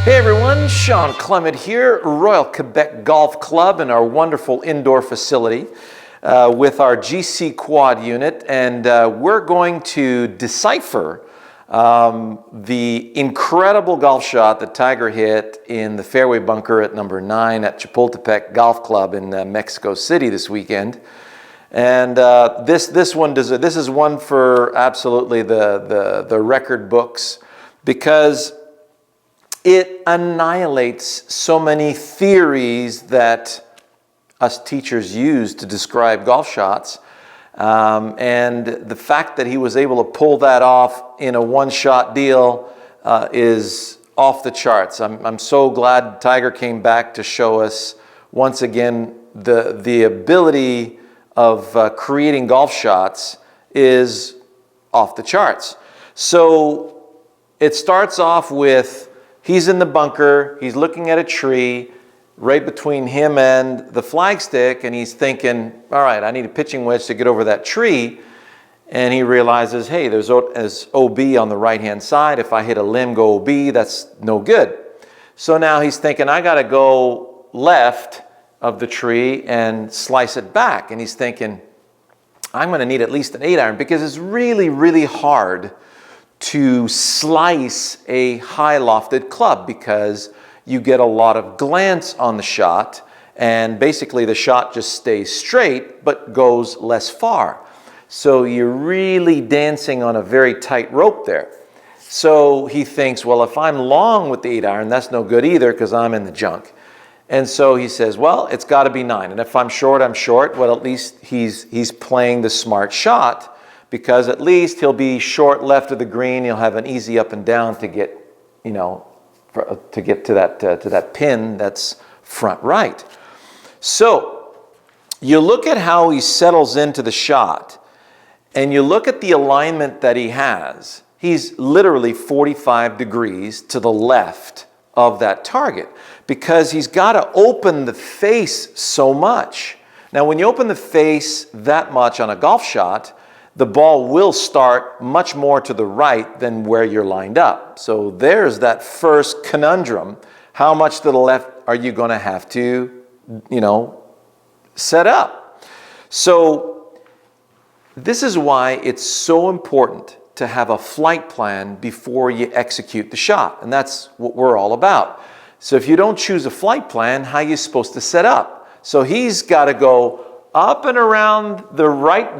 Hey everyone, Sean Clement here, Royal Quebec Golf Club in our wonderful indoor facility with our GC Quad unit, and we're going to decipher the incredible golf shot that Tiger hit in the fairway bunker at number 9 at Chapultepec Golf Club in Mexico City this weekend. And this is one for absolutely the record books, because it annihilates so many theories that us teachers use to describe golf shots. And the fact that he was able to pull that off in a one-shot deal is off the charts. I'm so glad Tiger came back to show us once again the ability of creating golf shots is off the charts. So it starts off with he's in the bunker, he's looking at a tree right between him and the flagstick, and he's thinking, all right, I need a pitching wedge to get over that tree. And he realizes, hey, there's OB on the right-hand side. If I hit a limb, go OB, that's no good. So now he's thinking, I got to go left of the tree and slice it back. And he's thinking, I'm going to need at least an 8-iron, because it's really, really hard to slice a high lofted club, because you get a lot of glance on the shot, and basically the shot just stays straight but goes less far. So you're really dancing on a very tight rope there. So he thinks, well, if I'm long with the 8-iron, that's no good either, because I'm in the junk. And so he says, well, it's got to be 9. And if I'm short, I'm short. Well, at least he's playing the smart shot, because at least he'll be short left of the green. He'll have an easy up and down to get, to get to that pin that's front right. So you look at how he settles into the shot, and you look at the alignment that he has. He's literally 45 degrees to the left of that target, because he's got to open the face so much. Now, when you open the face that much on a golf shot, the ball will start much more to the right than where you're lined up. So there's that first conundrum. How much to the left are you going to have to, set up? So this is why it's so important to have a flight plan before you execute the shot. And that's what we're all about. So if you don't choose a flight plan, how are you supposed to set up? So he's got to go up and around the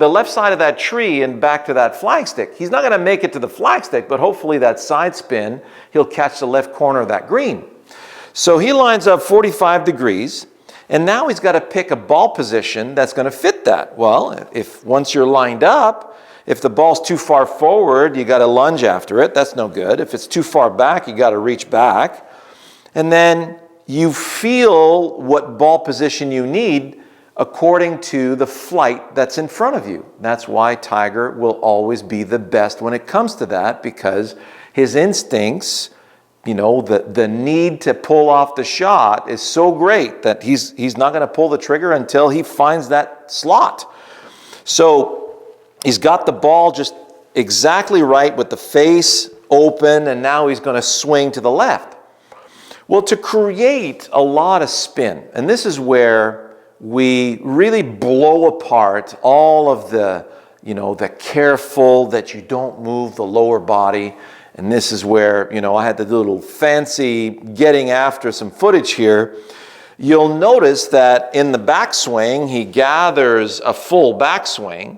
left side of that tree and back to that flagstick. He's not going to make it to the flagstick, but hopefully that side spin, he'll catch the left corner of that green. So he lines up 45 degrees, and now he's got to pick a ball position that's going to fit that. Well, if once you're lined up, if the ball's too far forward, you got to lunge after it. That's no good. If it's too far back, you got to reach back. And then you feel what ball position you need according to the flight that's in front of you. That's why Tiger will always be the best when it comes to that, because his instincts, the need to pull off the shot is so great that he's not going to pull the trigger until he finds that slot. So he's got the ball just exactly right with the face open, and now he's going to swing to the left. Well, to create a lot of spin, and this is where we really blow apart all of the careful that you don't move the lower body. And this is where, I had the little fancy getting after some footage here. You'll notice that in the backswing, he gathers a full backswing,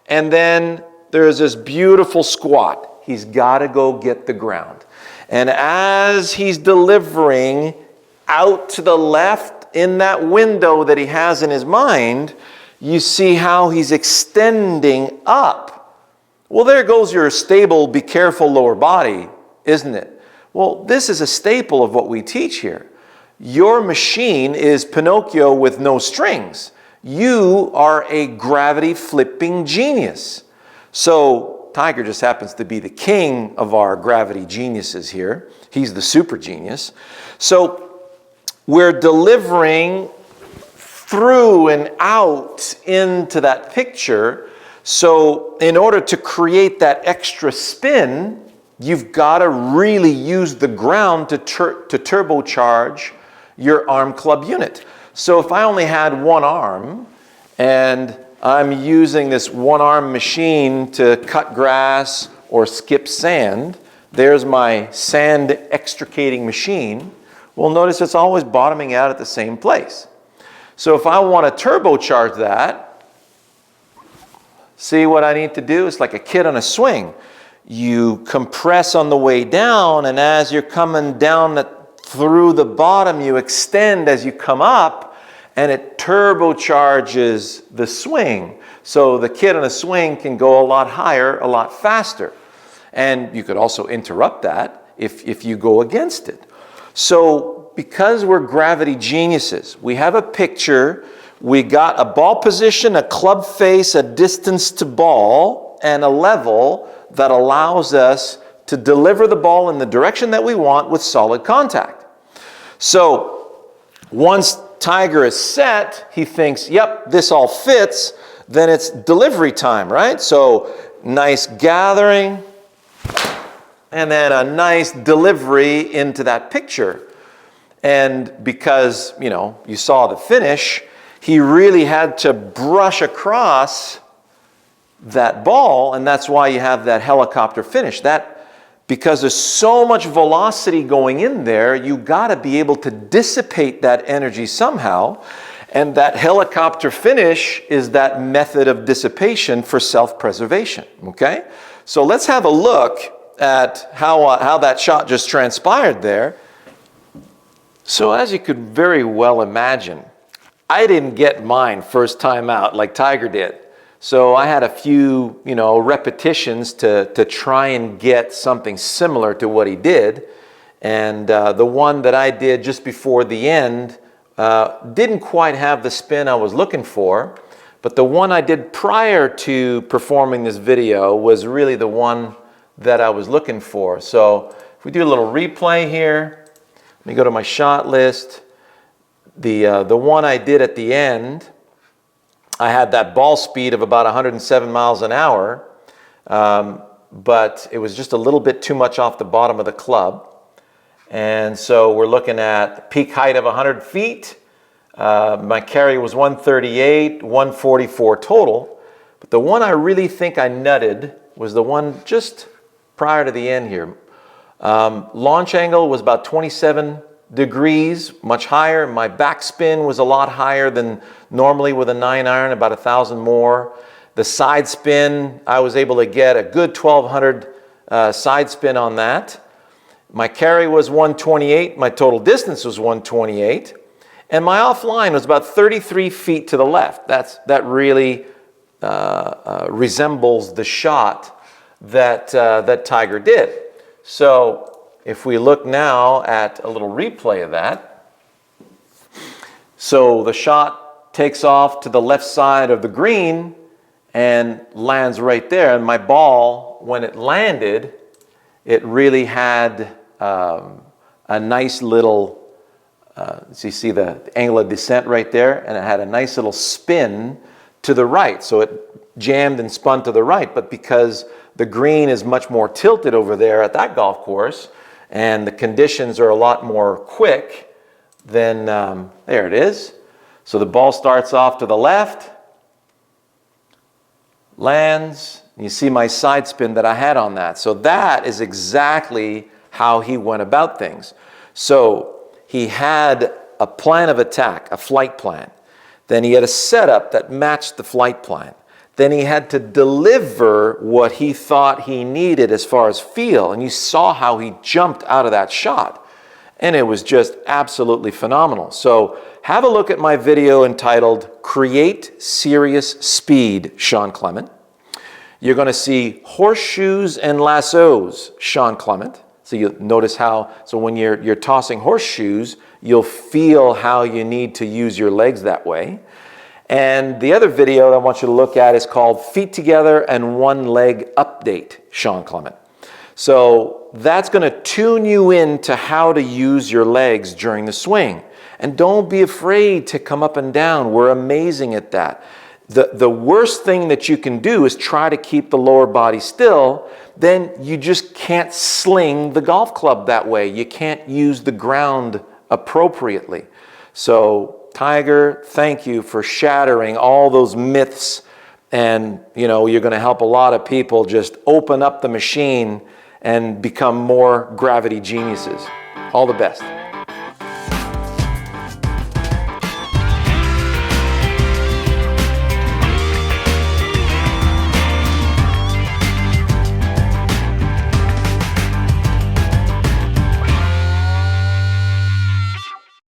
and then there's this beautiful squat. He's got to go get the ground. And as he's delivering out to the left, in that window that he has in his mind, you see how he's extending up. Well, there goes your stable, be careful lower body, isn't it? Well, this is a staple of what we teach here. Your machine is Pinocchio with no strings. You are a gravity flipping genius. So Tiger just happens to be the king of our gravity geniuses here. He's the super genius. So we're delivering through and out into that picture. So in order to create that extra spin, you've got to really use the ground to turbocharge your arm club unit. So if I only had one arm and I'm using this one arm machine to cut grass or skip sand, there's my sand extricating machine. Well, notice it's always bottoming out at the same place. So if I want to turbocharge that, see what I need to do? It's like a kid on a swing. You compress on the way down, and as you're coming down through the bottom, you extend as you come up, and it turbocharges the swing. So the kid on a swing can go a lot higher, a lot faster. And you could also interrupt that if you go against it. So because we're gravity geniuses, we have a picture, we got a ball position, a club face, a distance to ball, and a level that allows us to deliver the ball in the direction that we want with solid contact. So once Tiger is set, he thinks, yep, this all fits, then it's delivery time, right? So nice gathering, and then a nice delivery into that picture. And because, you saw the finish, he really had to brush across that ball, and that's why you have that helicopter finish. Because there's so much velocity going in there, you got to be able to dissipate that energy somehow, and that helicopter finish is that method of dissipation for self-preservation, okay? So let's have a look at how that shot just transpired there. So as you could very well imagine, I didn't get mine first time out like Tiger did. So I had a few, repetitions to try and get something similar to what he did. And the one that I did just before the end didn't quite have the spin I was looking for. But the one I did prior to performing this video was really the one that I was looking for. So if we do a little replay here, let me go to my shot list. The one I did at the end, I had that ball speed of about 107 miles an hour, but it was just a little bit too much off the bottom of the club. And so we're looking at peak height of 100 feet. My carry was 138, 144 total. But the one I really think I nutted was the one just prior to the end here. Launch angle was about 27 degrees, much higher. My backspin was a lot higher than normally with a 9-iron, about 1,000 more. The side spin, I was able to get a good 1,200 side spin on that. My carry was 128, my total distance was 128, and my offline was about 33 feet to the left. That really resembles the shot that Tiger did. So if we look now at a little replay of that, so the shot takes off to the left side of the green and lands right there. And my ball, when it landed, it really had a nice little, so you see the angle of descent right there, and it had a nice little spin to the right. So it jammed and spun to the right, but because the green is much more tilted over there at that golf course, and the conditions are a lot more quick, then there it is. So the ball starts off to the left, lands, and you see my side spin that I had on that. So that is exactly how he went about things. So he had a plan of attack, a flight plan. Then he had a setup that matched the flight plan. Then he had to deliver what he thought he needed as far as feel. And you saw how he jumped out of that shot. And it was just absolutely phenomenal. So have a look at my video entitled Create Serious Speed, Sean Clement. You're going to see horseshoes and lassos, Sean Clement. So you'll notice how, so when you're tossing horseshoes, you'll feel how you need to use your legs that way. And the other video I want you to look at is called Feet Together and One Leg Update, Sean Clement. So that's going to tune you into how to use your legs during the swing. And don't be afraid to come up and down. We're amazing at that. The worst thing that you can do is try to keep the lower body still. Then you just can't sling the golf club that way. You can't use the ground appropriately. So Tiger, thank you for shattering all those myths, and you're going to help a lot of people just open up the machine and become more gravity geniuses. All the best.